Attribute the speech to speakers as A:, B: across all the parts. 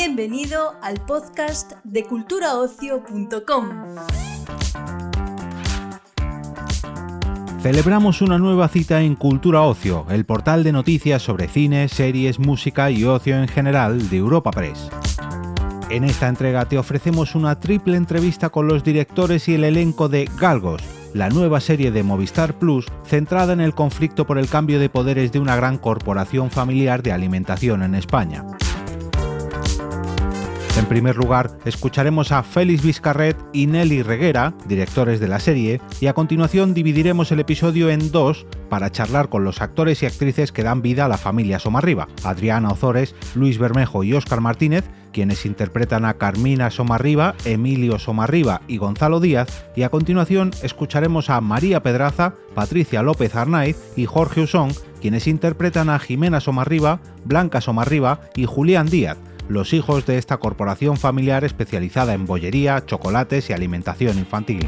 A: Bienvenido al podcast de culturaocio.com.
B: Celebramos una nueva cita en Cultura Ocio, el portal de noticias sobre cine, series, música y ocio en general de Europa Press. En esta entrega te ofrecemos una triple entrevista con los directores y el elenco de Galgos, la nueva serie de Movistar Plus centrada en el conflicto por el cambio de poderes de una gran corporación familiar de alimentación en España. En primer lugar, escucharemos a Félix Vizcarret y Nelly Reguera, directores de la serie, y a continuación dividiremos el episodio en dos para charlar con los actores y actrices que dan vida a la familia Somarriba, Adriana Ozores, Luis Bermejo y Óscar Martínez, quienes interpretan a Carmina Somarriba, Emilio Somarriba y Gonzalo Díaz, y a continuación escucharemos a María Pedraza, Patricia López Arnaiz y Jorge Usón, quienes interpretan a Jimena Somarriba, Blanca Somarriba y Julián Díaz, los hijos de esta corporación familiar especializada en bollería, chocolates y alimentación infantil.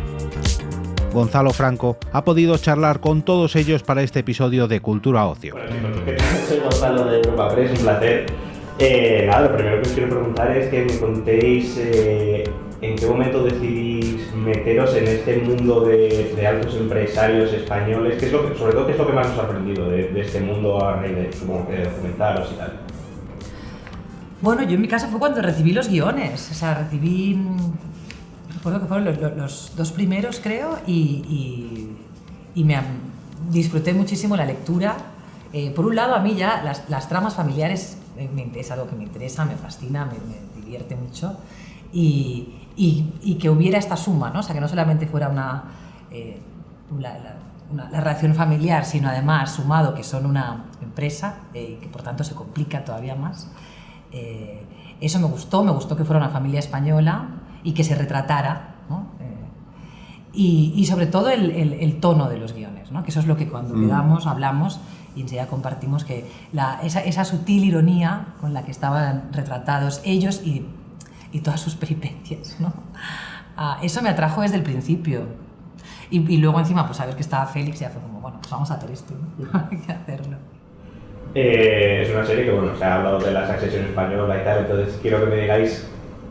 B: Gonzalo Franco ha podido charlar con todos ellos para este episodio de Cultura Ocio.
C: Bueno chicos, ¿qué tal? Soy Gonzalo de Europa Press, un placer. Lo primero que os quiero preguntar es que me contéis en qué momento decidís meteros en este mundo de altos empresarios españoles, sobre todo qué es lo que más os ha aprendido de este mundo a raíz de, supongo que de documentaros y tal.
D: Bueno, yo en mi caso fue cuando recibí los guiones, recuerdo que fueron los dos primeros creo y disfruté muchísimo la lectura. Por un lado a mí ya las tramas familiares es algo que me interesa, me fascina, me divierte mucho y que hubiera esta suma, ¿no? O sea, que no solamente fuera la relación familiar, sino además sumado que son una empresa y que por tanto se complica todavía más. Eso me gustó que fuera una familia española y que se retratara, ¿no? Y sobre todo el tono de los guiones, ¿no? Que eso es lo que cuando quedamos, hablamos y enseguida compartimos que esa sutil ironía con la que estaban retratados ellos y todas sus peripecias, ¿no? Eso me atrajo desde el principio y luego encima pues saber que estaba Félix ya fue como, bueno, pues vamos a hacer esto, ¿no? Hay que hacerlo.
C: Es una serie que, bueno, se ha hablado de la Succession española y tal, entonces quiero que me digáis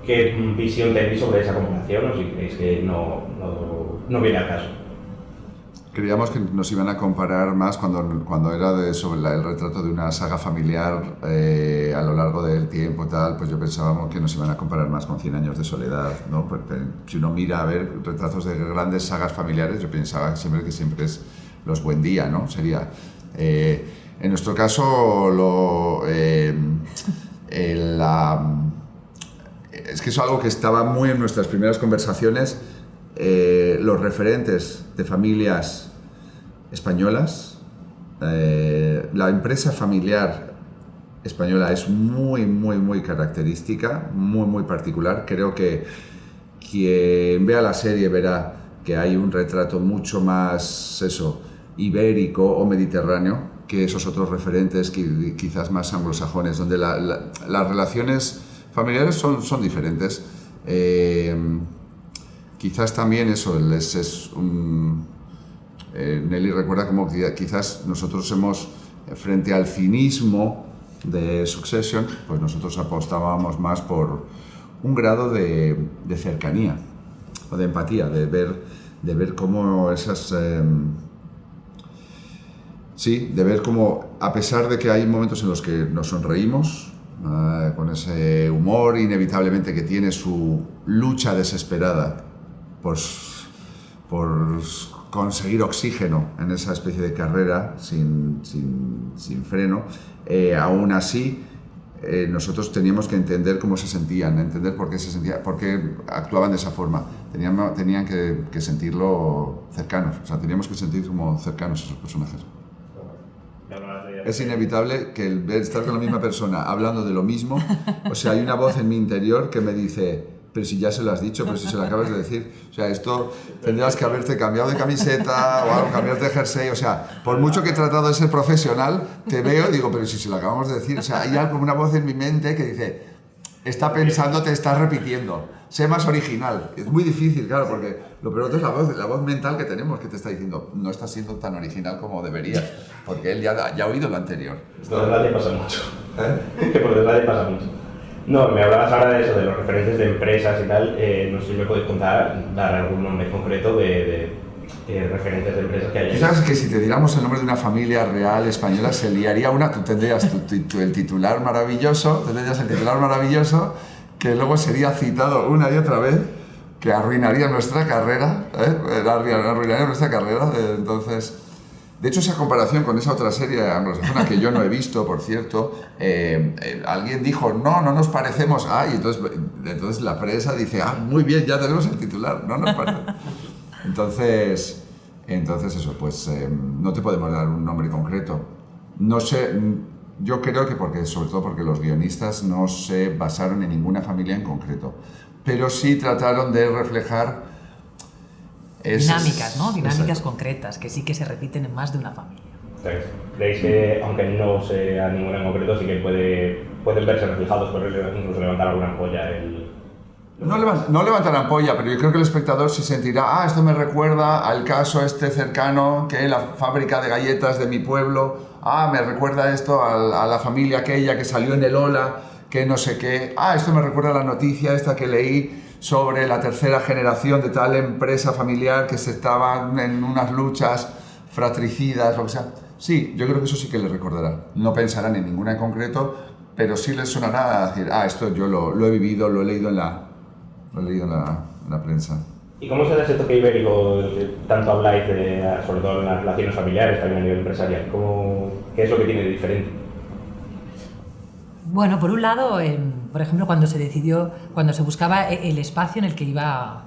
C: qué visión tenéis sobre esa comparación o si creéis que no viene al caso.
E: Creíamos que nos iban a comparar más cuando era sobre el retrato de una saga familiar a lo largo del tiempo, tal, pues yo pensábamos que nos iban a comparar más con 100 años de soledad, ¿no? Porque si uno mira a ver retratos de grandes sagas familiares, yo pensaba que siempre es Los Buendía, ¿no? Sería... en nuestro caso, es que es algo que estaba muy en nuestras primeras conversaciones, los referentes de familias españolas. La empresa familiar española es muy característica, muy particular. Creo que quien vea la serie verá que hay un retrato mucho más ibérico o mediterráneo que esos otros referentes quizás más anglosajones, donde las relaciones familiares son diferentes. Quizás también Nelly recuerda como quizás nosotros frente al cinismo de Succession, pues nosotros apostábamos más por un grado de cercanía o de empatía, de ver cómo esas... de ver cómo, a pesar de que hay momentos en los que nos sonreímos, con ese humor inevitablemente que tiene su lucha desesperada por conseguir oxígeno en esa especie de carrera sin freno, aún así nosotros teníamos que entender cómo se sentían, entender por qué actuaban de esa forma. Tenían que sentirlo cercanos, o sea, teníamos que sentir como cercanos a esos personajes. Es inevitable que estar con la misma persona hablando de lo mismo, o sea, hay una voz en mi interior que me dice, pero si ya se lo has dicho, pero si se lo acabas de decir, o sea, esto tendrías que haberte cambiado de camiseta o algo, cambiarte de jersey, o sea, por mucho que he tratado de ser profesional, te veo y digo, pero si se lo acabamos de decir, o sea, hay algo, una voz en mi mente que dice, está pensando, te estás repitiendo, sé más original. Es muy difícil, claro, porque lo peor es la voz mental que tenemos que te está diciendo, no estás siendo tan original como deberías, porque él ya ha oído lo anterior.
C: Por desgracia pasa mucho. Que por desgracia pasa mucho. No, me hablabas ahora de eso, de los referentes de empresas y tal. No sé si me podéis dar algún nombre concreto de referentes de empresas que hay.
E: Tú sabes que si te diéramos el nombre de una familia real española se liaría una, tú tendrías el titular maravilloso, que luego sería citado una y otra vez, que arruinaría nuestra carrera, arruinaría nuestra carrera. Entonces, de hecho, esa comparación con esa otra serie anglosajona que yo no he visto, por cierto, alguien dijo, no nos parecemos, y entonces la prensa dice, muy bien, ya tenemos el titular, no nos parece. Entonces eso, pues no te podemos dar un nombre concreto. No sé, yo creo que sobre todo porque los guionistas no se basaron en ninguna familia en concreto, pero sí trataron de reflejar
D: dinámicas, ¿no? Dinámicas
E: exacto.
D: concretas, que sí que se repiten en más de una familia.
C: ¿Creéis que, aunque no sea ninguna en concreto, sí que pueden verse reflejados, por incluso levantar alguna ampolla?
E: No levantarán ampolla, pero yo creo que el espectador se sentirá, esto me recuerda al caso cercano, que la fábrica de galletas de mi pueblo, me recuerda esto a la familia aquella que salió en el Ola, que no sé qué, esto me recuerda a la noticia esta que leí sobre la tercera generación de tal empresa familiar que se estaban en unas luchas fratricidas, lo que sea. Sí, yo creo que eso sí que les recordará. No pensarán en ninguna en concreto, pero sí les sonará a decir, esto yo lo he vivido, lo he leído en la prensa.
C: ¿Y cómo se da ese toque ibérico que tanto habláis sobre todo en las relaciones familiares, también a nivel empresarial? ¿Qué es lo que tiene de diferente?
D: Bueno, por un lado, por ejemplo, cuando se buscaba el espacio en el que iba,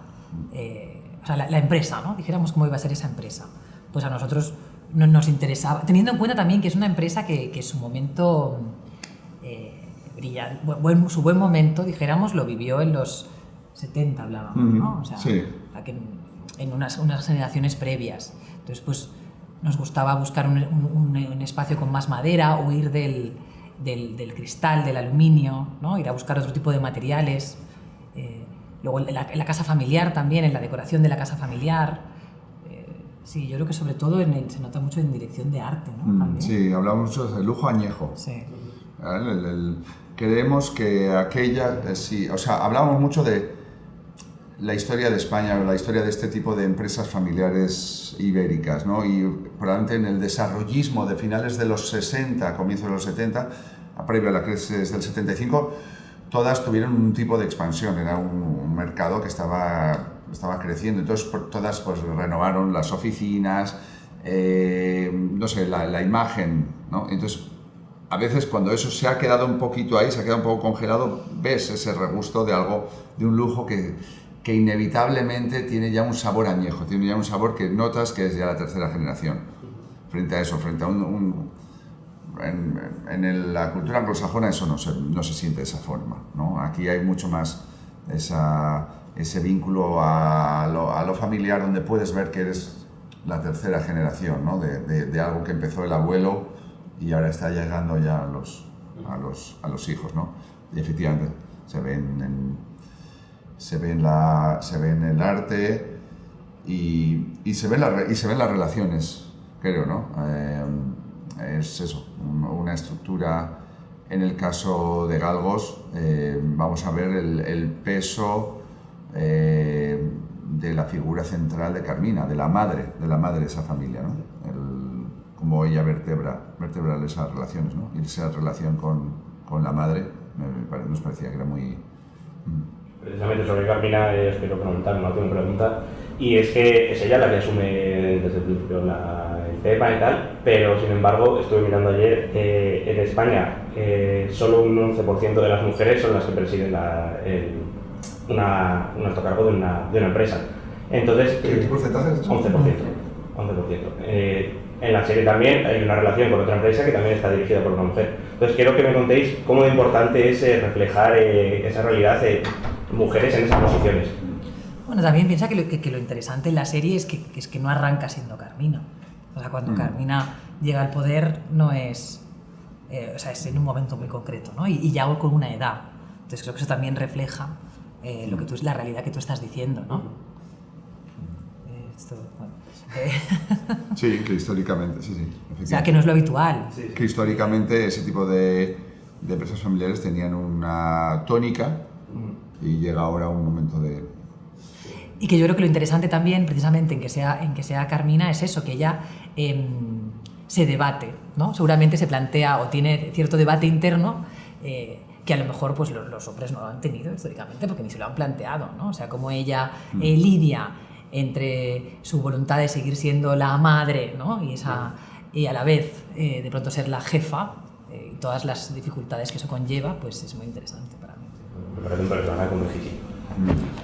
D: la empresa, ¿no? Dijéramos cómo iba a ser esa empresa. Pues a nosotros nos interesaba, teniendo en cuenta también que es una empresa que su momento brillante, su buen momento, dijéramos, lo vivió en los 70, hablábamos, ¿no? O sea,
E: sí.
D: En unas generaciones previas. Entonces, pues nos gustaba buscar un espacio con más madera, huir del cristal, del aluminio, ¿no? Ir a buscar otro tipo de materiales. Luego en la casa familiar también, en la decoración de la casa familiar. Sí, yo creo que sobre todo se nota mucho en dirección de arte, ¿no? También.
E: Sí, hablamos mucho de lujo añejo.
D: Sí.
E: Creemos que hablábamos mucho de la historia de España, la historia de este tipo de empresas familiares ibéricas, ¿no? Y probablemente en el desarrollismo de finales de los 60, comienzos de los 70, previo a la crisis del 75, todas tuvieron un tipo de expansión, era un mercado que estaba creciendo, entonces todas pues renovaron las oficinas, la imagen, ¿no? Entonces, a veces cuando eso se ha quedado un poquito ahí, se ha quedado un poco congelado, ves ese regusto de un lujo que inevitablemente tiene ya un sabor añejo, tiene ya un sabor que notas que es ya la tercera generación. Frente a eso, frente a en la cultura anglosajona eso no se siente de esa forma, ¿no? Aquí hay mucho más ese vínculo a lo familiar, donde puedes ver que eres la tercera generación, ¿no? de algo que empezó el abuelo y ahora está llegando ya a los hijos, ¿no? Y efectivamente se ve en el arte y se ven las relaciones, creo, ¿no? Es eso, una estructura. En el caso de Galgos vamos a ver el peso de la figura central de Carmina, de la madre de esa familia, ¿no? Cómo ella vertebra esas relaciones, ¿no? Y esa relación con la madre nos parecía que era muy...
C: Precisamente sobre Carmina os quiero preguntar una última pregunta, y es que es ella la que asume desde el principio el tema y tal, pero sin embargo estuve mirando ayer que en España solo un 11% de las mujeres son las que presiden un alto cargo de una empresa. Entonces,
E: ¿Qué porcentaje es eso?
C: 11%. En la serie también hay una relación con otra empresa que también está dirigida por una mujer. Entonces quiero que me contéis cómo de importante es reflejar esa realidad de mujeres en esas posiciones.
D: Bueno, también piensa que lo interesante en la serie es que no arranca siendo Carmina. O sea, cuando Carmina llega al poder no es... es en un momento muy concreto, ¿no? Y ya con una edad. Entonces creo que eso también refleja la realidad que tú estás diciendo, ¿no?
E: Sí, que históricamente, sí,
D: o sea, que no es lo habitual.
E: Que históricamente ese tipo de de empresas familiares tenían una tónica y llega ahora un momento de...
D: Y que yo creo que lo interesante también, precisamente en que sea Carmina, es eso, que ella se debate, ¿no? Seguramente se plantea o tiene cierto debate interno que a lo mejor pues, los hombres no lo han tenido históricamente porque ni se lo han planteado, ¿no? O sea, como ella lidia entre su voluntad de seguir siendo la madre, ¿no? y a la vez de pronto ser la jefa y todas las dificultades que eso conlleva, pues es muy interesante para mí.
C: Me parece un personaje muy difícil.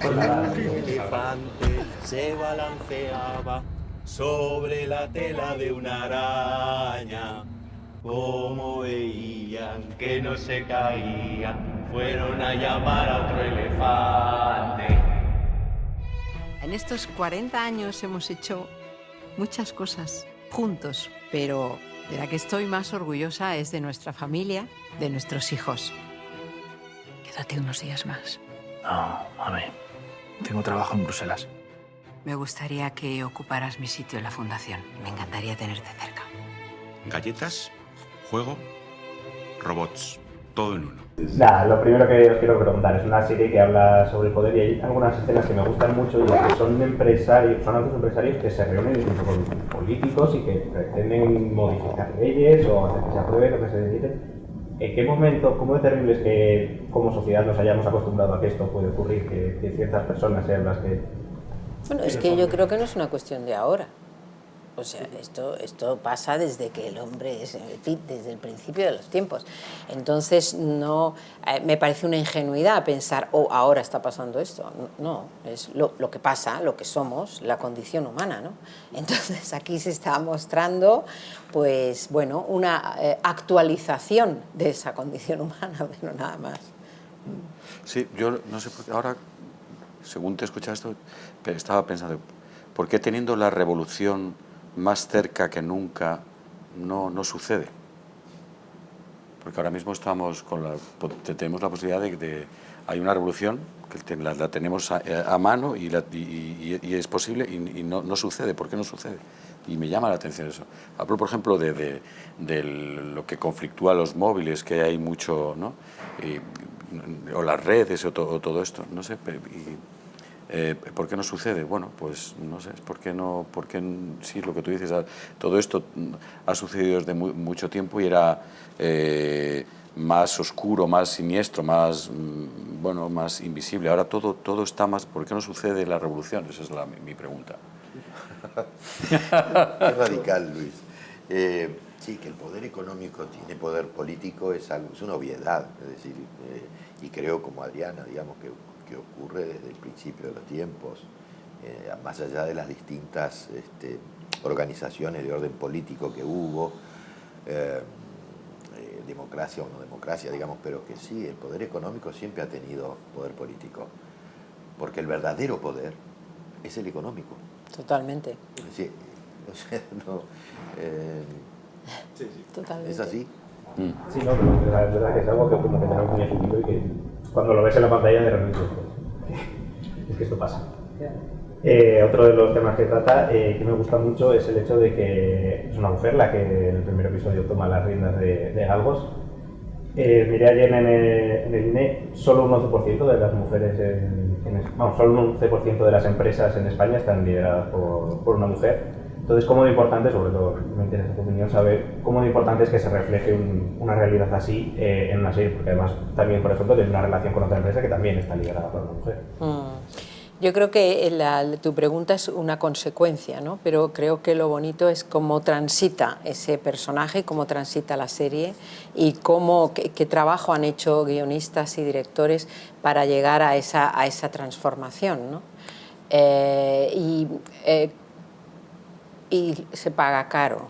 F: El elefante se balanceaba sobre la tela de una araña. Como veían que no se caía, fueron a llamar a otro elefante.
G: En estos 40 años hemos hecho muchas cosas juntos, pero de la que estoy más orgullosa es de nuestra familia, de nuestros hijos. Quédate unos días más.
H: No, mami. Tengo trabajo en Bruselas.
G: Me gustaría que ocuparas mi sitio en la fundación. Me encantaría tenerte cerca.
I: Galletas, juego, robots, todo en uno.
C: Nada, lo primero que os quiero preguntar, es una serie que habla sobre el poder y hay algunas escenas que me gustan mucho y es que son altos empresarios que se reúnen incluso con políticos y que pretenden modificar leyes o hacer que se aprueben o que se deciden. ¿En qué momento, cómo de terrible es que como sociedad nos hayamos acostumbrado a que esto puede ocurrir, que ciertas personas sean las que...
J: Bueno, es que yo creo que no es una cuestión de ahora. O sea, esto pasa desde que el hombre es, en fin, desde el principio de los tiempos. Entonces, no me parece una ingenuidad pensar, oh, ahora está pasando esto. No, es lo que pasa, lo que somos, la condición humana, ¿no? Entonces, aquí se está mostrando, pues, bueno, una actualización de esa condición humana, pero nada más.
I: Sí, yo no sé por qué ahora, según te escuchaba esto, estaba pensando, ¿por qué teniendo la revolución más cerca que nunca no sucede? Porque ahora mismo tenemos la posibilidad de hay una revolución que la tenemos a mano y es posible y no sucede. ¿Por qué no sucede? Y me llama la atención eso. Hablo, por ejemplo, de lo que conflictúa los móviles, que hay mucho, ¿no? O las redes o todo esto, no sé. ¿Por qué no sucede? Bueno, pues no sé, porque sí, lo que tú dices, todo esto ha sucedido desde mucho tiempo y era más oscuro, más siniestro, más invisible. Ahora todo está más... ¿Por qué no sucede la revolución? Esa es mi pregunta.
F: Es radical, Luis. Sí, que el poder económico tiene poder político es una obviedad, es decir, y creo como Adriana, digamos, que ocurre desde el principio de los tiempos, más allá de las distintas organizaciones de orden político que hubo, democracia o no democracia, digamos, pero que sí, el poder económico siempre ha tenido poder político, porque el verdadero poder es el económico.
J: Totalmente.
F: Sí, o sea, no,
J: sí. Totalmente.
F: ¿Es así?
C: Sí, no, pero la verdad que es algo que como que tenemos muy asumido y que cuando lo ves en la pantalla de repente es que esto pasa. Otro de los temas que trata, que me gusta mucho, es el hecho de que es una mujer la que en el primer episodio toma las riendas de Galgos. Miré ayer en el INE, solo un 11% de las mujeres, solo un 11% de las empresas en España están lideradas por una mujer. Entonces, ¿cómo de importante, sobre todo me interesa tu opinión, saber cómo de importante es que se refleje una realidad así en una serie? Porque además también, por ejemplo, tiene una relación con otra empresa que también está liderada por una mujer.
J: Yo creo que tu pregunta es una consecuencia, ¿no? Pero creo que lo bonito es cómo transita ese personaje, cómo transita la serie y qué trabajo han hecho guionistas y directores para llegar a esa transformación, ¿no? Y se paga caro.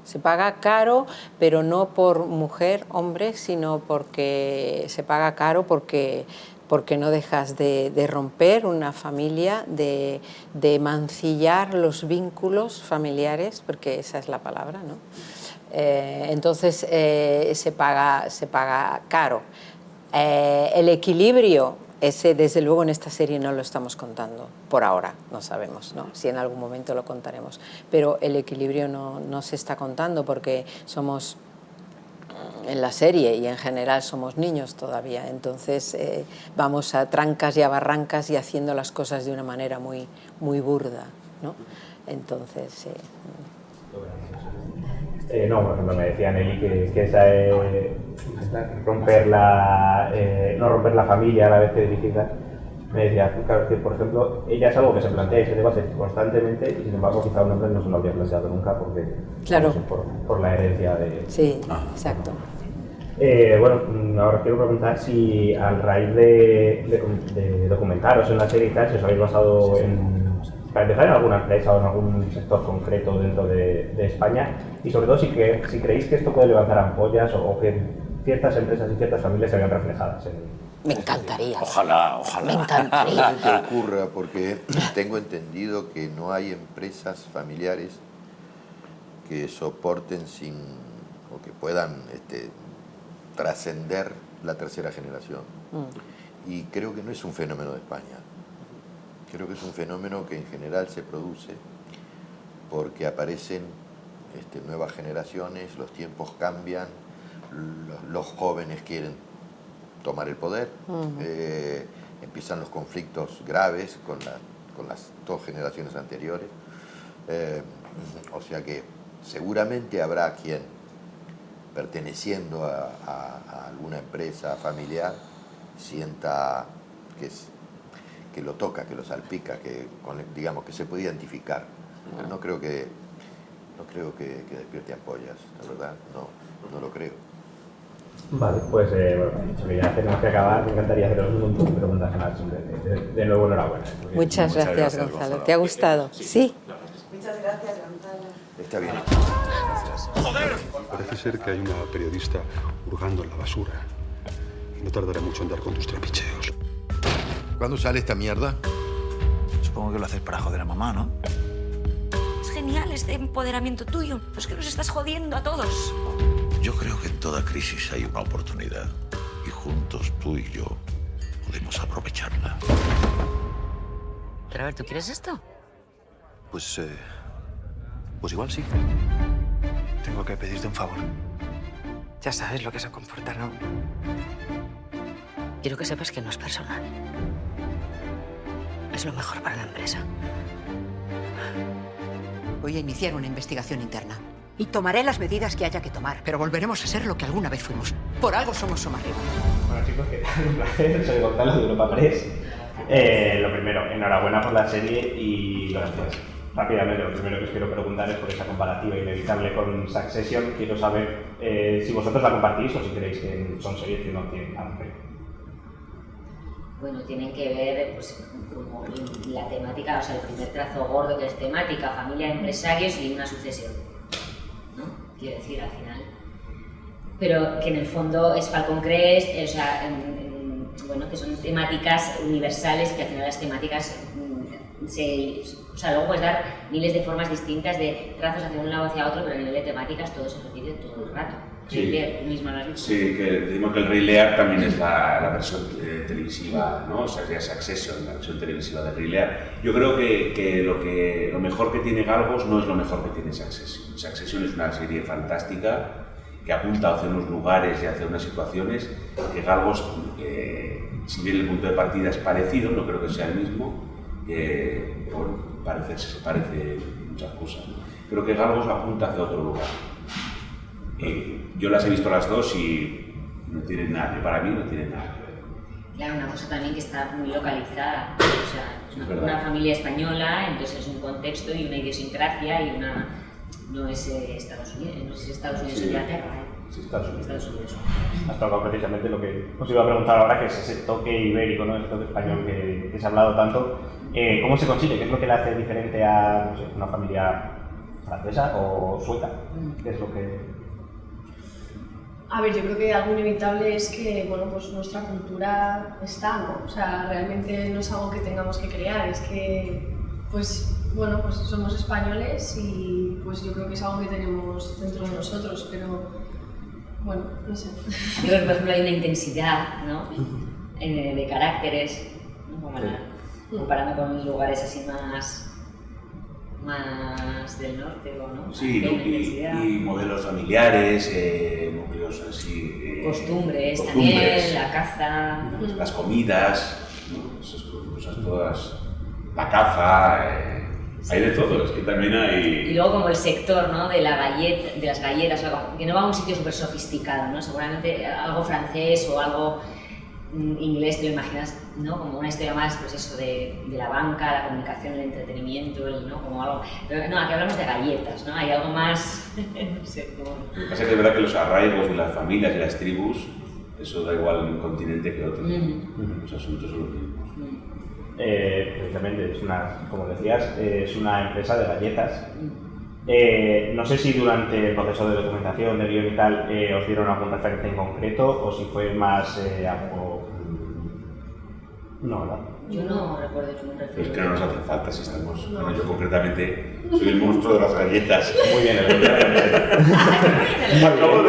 J: Se paga caro, pero no por mujer, hombre, sino porque se paga caro porque no dejas de romper una familia, de mancillar los vínculos familiares, porque esa es la palabra, ¿no? Entonces se paga caro. El equilibrio, ese desde luego en esta serie no lo estamos contando, por ahora, no sabemos, ¿no? Si en algún momento lo contaremos, pero el equilibrio no se está contando porque somos en la serie, y en general somos niños todavía, entonces vamos a trancas y a barrancas y haciendo las cosas de una manera muy, muy burda, ¿no? Entonces...
C: no, por ejemplo, me decía Nelly que esa romper la, no romper la familia a la vez que dirigirla. Me decía, claro, que por ejemplo, ella es algo que se plantea y se debate constantemente, y sin embargo quizá un hombre no se lo habría planteado nunca porque
J: claro.
C: por la herencia de...
J: Sí, exacto.
C: Bueno, ahora quiero preguntar si a raíz de documentaros en la serie y tal, si os habéis basado para empezar en alguna empresa o en algún sector concreto dentro de España, y sobre todo si creéis que esto puede levantar ampollas o que ciertas empresas y ciertas familias se vean reflejadas en...
J: Me encantaría.
I: Ojalá.
J: Me encantaría.
F: Que ocurra, porque tengo entendido que no hay empresas familiares que soporten o que puedan trascender la tercera generación. Y creo que no es un fenómeno de España. Creo que es un fenómeno que en general se produce porque aparecen nuevas generaciones, los tiempos cambian, los jóvenes quieren tomar el poder, empiezan los conflictos graves con las dos generaciones anteriores, o sea que seguramente habrá quien, perteneciendo a alguna empresa familiar, sienta que lo toca, que lo salpica, digamos que se puede identificar. Pero no creo que despierte ampollas, la verdad, no lo creo.
C: Vale, pues que ya tenemos que acabar. Me encantaría haceros un montón de preguntas más. De nuevo, enhorabuena.
J: Muchas gracias, Gonzalo. ¿Te ha gustado? Sí.
K: Muchas gracias, Gonzalo.
F: Está bien.
L: ¡Joder! Parece ser que hay una periodista hurgando en la basura. Y no tardará mucho en dar con tus trapicheos.
F: ¿Cuándo sale esta mierda?
H: Supongo que lo haces para joder a mamá, ¿no?
M: Es genial este empoderamiento tuyo. Es que nos estás jodiendo a todos.
N: Yo creo que en toda crisis hay una oportunidad. Y juntos, tú y yo, podemos aprovecharla.
M: Pero a ver, ¿tú quieres esto?
H: Pues igual sí. Tengo que pedirte un favor.
M: Ya sabes lo que eso comporta, ¿no? Quiero que sepas que no es personal. Es lo mejor para la empresa.
O: Voy a iniciar una investigación interna. Y tomaré las medidas que haya que tomar. Pero volveremos a ser lo que alguna vez fuimos. Por algo somos Somarriba.
C: Bueno, chicos, que un placer. Soy Gonzalo de Europa Press. Lo primero, enhorabuena por la serie y gracias. Rápidamente, lo primero que os quiero preguntar es por esa comparativa inevitable con Succession. Quiero saber si vosotros la compartís o si creéis que son series que no tienen nada que ver.
P: Bueno, tienen que ver pues, como la temática, o sea, el primer trazo gordo que es temática, familia de empresarios y una sucesión, ¿no? Quiero decir, al final. Pero que en el fondo es Falcon Crest, o sea, bueno, que son temáticas universales y que al final las temáticas o sea, luego puedes dar miles de formas distintas de trazos hacia un lado hacia otro, pero a nivel de temáticas todo se repite todo el rato.
Q: Sí, que decimos que el Rey Lear también es la versión televisiva, ¿no? O sea, sería Succession, la versión televisiva del Rey Lear. Yo creo que lo mejor que tiene Galgos no es lo mejor que tiene Succession. Succession es una serie fantástica que apunta hacia unos lugares y hacia unas situaciones que Galgos, si bien el punto de partida es parecido, no creo que sea el mismo, pero bueno, se parece muchas cosas, ¿no? Creo que Galgos apunta hacia otro lugar. Yo las he visto las dos y no tienen nada, para mí no tienen nada que ver.
P: Claro, una cosa también que está muy localizada, o sea, es una familia española, entonces es un contexto y una idiosincrasia y no es Estados Unidos, no es Estados Unidos,
C: Sí.
P: Inglaterra.
C: Sí, Estados Unidos.
P: Unidos.
C: Has tocado precisamente lo que os iba a preguntar ahora, que es ese toque ibérico, ¿no? Ese toque español que se ha hablado tanto. ¿Cómo se consigue? ¿Qué es lo que le hace diferente a, no sé, una familia francesa o sueca? ¿Qué es lo que...?
K: A ver, yo creo que algo inevitable es que, bueno, pues nuestra cultura está, ¿no? O sea, realmente no es algo que tengamos que crear, es que, pues, bueno, pues somos españoles y pues yo creo que es algo que tenemos dentro de nosotros, pero, bueno, no sé.
P: Yo creo que, por ejemplo, hay una intensidad, ¿no? De caracteres, ¿no? Comparando con lugares así más del norte, ¿no?
Q: Sí, y modelos familiares, núcleos pues así...
G: costumbres también, la caza...
Q: Las comidas, ¿no? Esas cosas todas... La caza... hay de todo, es que también hay...
G: Y luego como el sector, ¿no? de las galletas, que no va a un sitio súper sofisticado, ¿no? Seguramente algo francés o algo inglés, te lo imaginas, ¿no? Como una historia más, pues eso, de la banca, la comunicación, el entretenimiento, ¿no? Como algo... Pero no, aquí hablamos de galletas, ¿no? Hay algo más... no sé cómo...
Q: Lo que pasa es que es verdad que los arraigos de las familias y las tribus, eso da igual en un continente que otro. Los asuntos son los mismos.
C: Precisamente, como decías, es una empresa de galletas. No sé si durante el proceso de documentación, de guión y tal, os dieron algún referente en concreto o si fue más algo... No, ¿verdad?
G: Yo no recuerdo ningún referente.
Q: Pero es que no nos hace falta si estamos... Bueno, yo concretamente soy el monstruo de las galletas.
C: Muy bien,
Q: acabo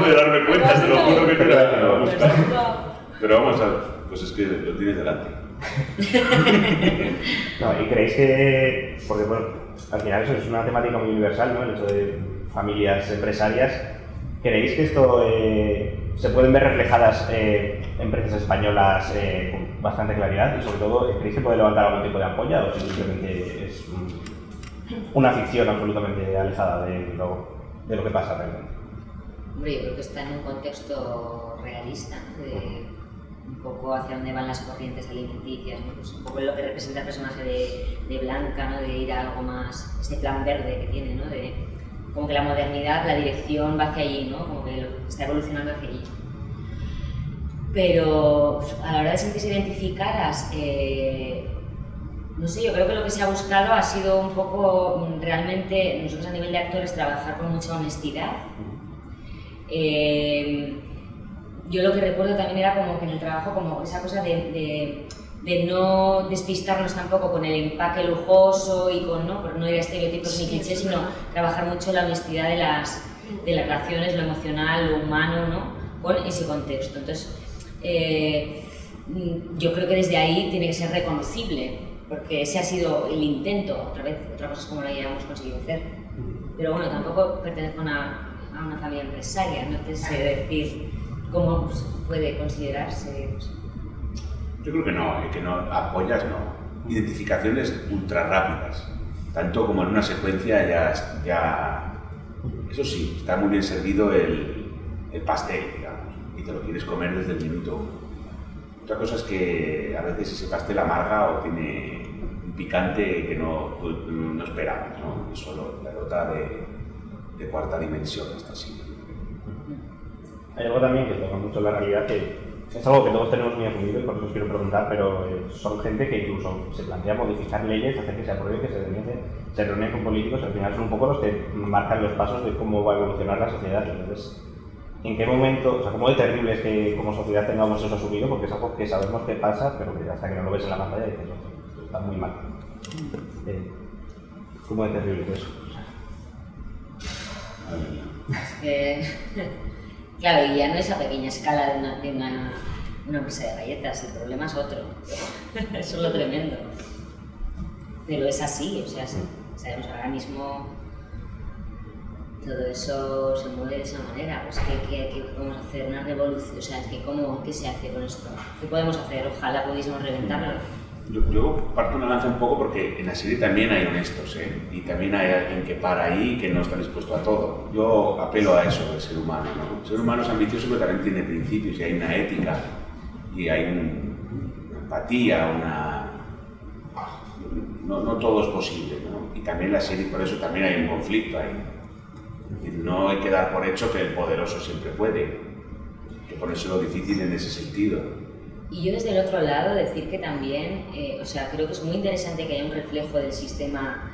Q: de darme cuenta, te lo juro que te lo voy a buscar. Pero vamos a... Pues es que lo tienes delante.
C: No, ¿y creéis que, porque bueno, al final eso es una temática muy universal, ¿no? El hecho de familias empresarias, ¿creéis que esto se pueden ver reflejadas empresas españolas con bastante claridad? Y sobre todo, ¿creéis que puede levantar algún tipo de ampolla o simplemente es una ficción absolutamente alejada de lo que pasa realmente?
G: Hombre, yo creo que está en un contexto realista, de un poco hacia dónde van las corrientes alimenticias, ¿no? Pues un poco lo que representa el personaje de Blanca, ¿no? De ir a algo más, este plan verde que tiene, ¿no? De como que la modernidad, la dirección va hacia allí, ¿no? Como que está evolucionando hacia allí. Pero a la hora de sentirse identificadas, no sé, yo creo que lo que se ha buscado ha sido un poco, realmente, nosotros a nivel de actores, trabajar con mucha honestidad. Yo lo que recuerdo también era como que en el trabajo, como esa cosa de no despistarnos tampoco con el empaque lujoso y con, ¿no? Por no ir a estereotipos ni clichés, sino trabajar mucho la honestidad de las relaciones, lo emocional, lo humano, ¿no? Con ese contexto. Entonces, yo creo que desde ahí tiene que ser reconocible, porque ese ha sido el intento. Otra cosa es cómo lo hayamos conseguido hacer. Pero bueno, tampoco pertenezco a una familia empresaria, no te sé decir cómo puede considerarse.
Q: Yo creo que no, apoyas no. Identificaciones ultra rápidas, tanto como en una secuencia ya eso sí, está muy bien servido el pastel, digamos, y te lo quieres comer desde el minuto 1. Otra cosa es que a veces ese pastel amarga o tiene un picante que no esperamos, ¿no? Es solo la nota de cuarta dimensión, está así.
C: Hay algo también que toca mucho la realidad, que es algo que todos tenemos muy asumido y por eso os quiero preguntar, pero son gente que incluso se plantea modificar leyes, hacer que se apruebe, que se denuncie, se reúnen con políticos, al final son un poco los que marcan los pasos de cómo va a evolucionar la sociedad. Entonces, ¿en qué momento, o sea, cómo de terrible es que como sociedad tengamos eso asumido? Porque es algo que sabemos que pasa, pero que hasta que no lo ves en la pantalla dices, esto está muy mal. ¿Cómo de terrible es eso?
G: Claro, y ya no es a pequeña escala de una empresa de galletas, el problema es otro. Eso es lo tremendo. Pero es así, o sea, sabemos ahora mismo todo eso se mueve de esa manera. Pues ¿qué podemos hacer? Una revolución, o sea, ¿qué se hace con esto? ¿Qué podemos hacer? Ojalá pudiésemos reventarlo.
Q: Yo parto una lanza un poco porque en la serie también hay honestos, ¿eh? Y también hay alguien que para ahí y que no está dispuesto a todo. Yo apelo a eso del ser humano, ¿no? El ser humano es ambicioso pero también tiene principios y hay una ética y hay una empatía, no todo es posible, ¿no? Y también la serie, por eso también hay un conflicto ahí. No hay que dar por hecho que el poderoso siempre puede, que ponérselo difícil en ese sentido.
G: Y yo desde el otro lado decir que también, o sea, creo que es muy interesante que haya un reflejo del sistema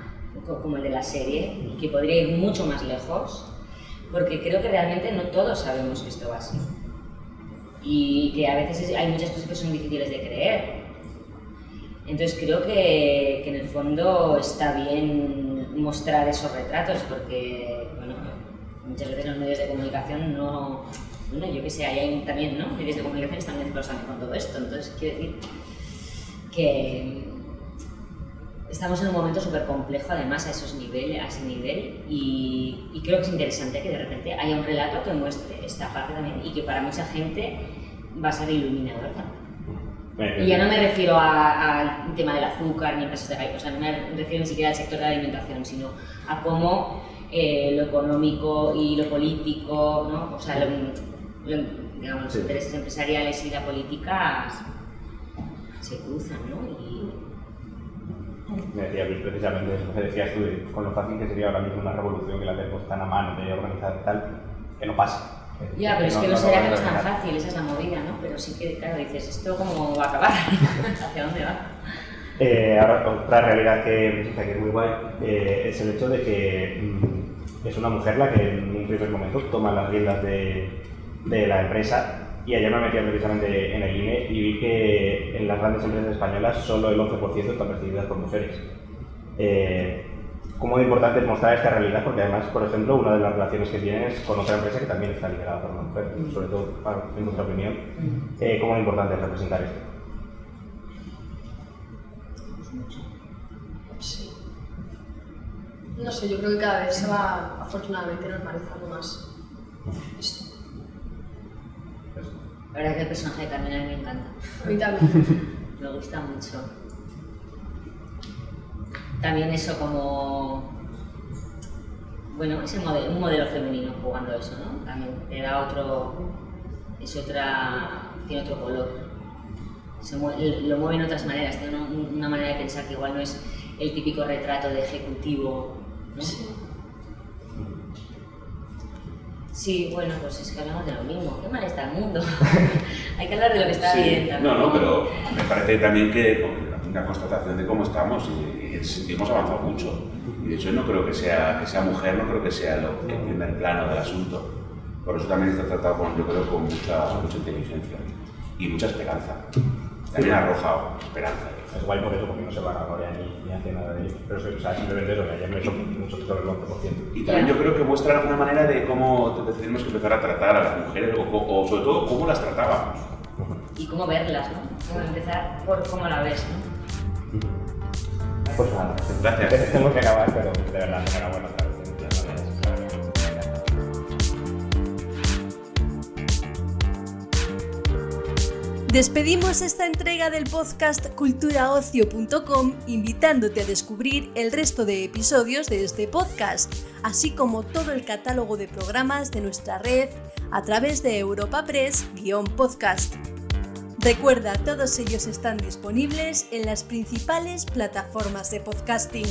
G: como el de la serie, que podría ir mucho más lejos, porque creo que realmente no todos sabemos que esto va así. Y que a veces hay muchas cosas que son difíciles de creer. Entonces creo que en el fondo está bien mostrar esos retratos, porque bueno, muchas veces los medios de comunicación no... Bueno, yo que sé, hay también, ¿no? Medios de comunicación están mezclados también con todo esto, entonces quiero decir que
P: estamos en un momento súper complejo, además, a ese nivel, y creo que es interesante que de repente haya un relato que muestre esta parte también y que para mucha gente va a ser iluminador también. Y ya no me refiero al tema del azúcar ni empresas de gallo, o sea, no me refiero ni siquiera al sector de la alimentación, sino a cómo lo económico y lo político, ¿no? O sea, digamos, los intereses empresariales y la política se cruzan, ¿no?
C: Me decía Luis precisamente eso que decías tú, con lo fácil que sería ahora mismo una revolución que la tenemos tan a mano de organizar y tal, que no pasa.
P: Ya, pero es que no será que no es tan fácil, esa es la movida, ¿no? Pero sí que, claro, dices, ¿esto cómo va a acabar? ¿Hacia dónde va?
C: Ahora, otra realidad que es muy guay es el hecho de que es una mujer la que en un primer momento toma las riendas de la empresa. Y ayer me metí precisamente en el INE y vi que en las grandes empresas españolas solo el 11% están presididas por mujeres. Cómo importante es mostrar esta realidad, porque además, por ejemplo, una de las relaciones que tienen es con otra empresa que también está liderada por una mujer, sobre todo, en nuestra opinión, cómo importante es representar esto.
K: Sí. No sé, yo creo que cada vez se va afortunadamente normalizando más esto.
P: La verdad es que el personaje de Carmen a mí me encanta.
K: A mí también.
P: Me gusta mucho. También eso como... Bueno, es un modelo femenino jugando eso, ¿no? También te da tiene otro color. Lo mueve en otras maneras, tiene una manera de pensar que igual no es el típico retrato de ejecutivo, ¿no? Sí. Sí, bueno, pues es que hablamos de lo mismo. Qué mal está el mundo. Hay que hablar de lo que está bien también.
Q: No, pero me parece también que una constatación de cómo estamos y hemos avanzado mucho. Y de hecho no creo que sea mujer, no creo que sea el primer plano del asunto. Por eso también está tratado con mucha inteligencia y mucha esperanza. También arroja esperanza.
C: Es guay por eso, porque no se va a Corea ni hace nada de ello. Pero simplemente eso, que ayer me hizo mucho sobre el 11%.
Q: Y también yo creo que muestra alguna manera de cómo tenemos que empezar a tratar a las mujeres, o sobre todo cómo las tratábamos.
P: Y cómo verlas, ¿no? Cómo empezar por cómo la ves, ¿no?
C: Pues nada,
Q: gracias.
C: Tengo que acabar, pero de verdad, enhorabuena otra vez.
A: Despedimos esta entrega del podcast culturaocio.com invitándote a descubrir el resto de episodios de este podcast, así como todo el catálogo de programas de nuestra red a través de Europa Press-podcast. Recuerda, todos ellos están disponibles en las principales plataformas de podcasting.